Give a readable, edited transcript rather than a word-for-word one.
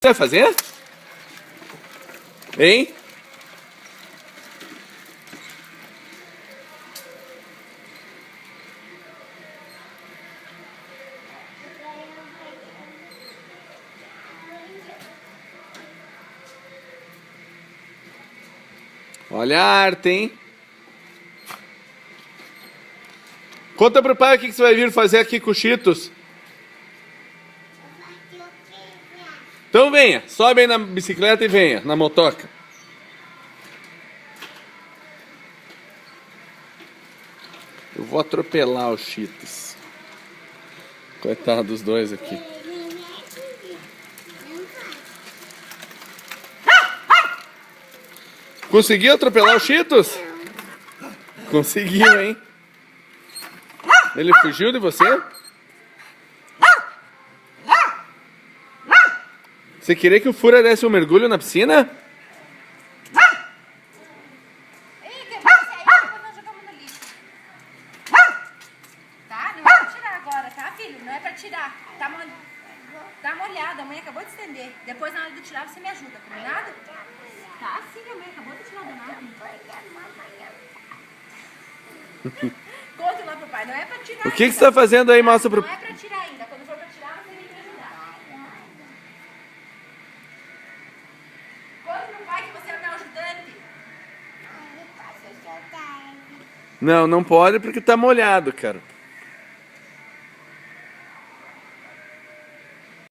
Vai fazer? Hein? Olha a arte, hein? Conta pro pai o que você vai vir fazer aqui com o Cheetos. Então venha, sobe aí na bicicleta e venha, na motoca. Eu vou atropelar o Cheetos. Coitado dos dois aqui. Conseguiu atropelar o Cheetos? Conseguiu, hein? Ele fugiu de você? Você queria que o Fura desse um mergulho na piscina? Ei, que vai sair, depois nós jogamos no lixo. Tá? Não é pra tirar agora, tá, filho? Não é pra tirar. Tá molhado, a mãe acabou de estender. Depois, na hora de tirar, você me ajuda, combinado? Tá, sim, a mãe acabou de tirar o danado. Conta lá pro pai, não é pra tirar. O que você tá fazendo aí? Mostra pro... Não é pra tirar ainda. Quando for pra tirar, você vem me ajudar. Conta pro pai que você é meu ajudante. Não, não pode porque tá molhado, cara.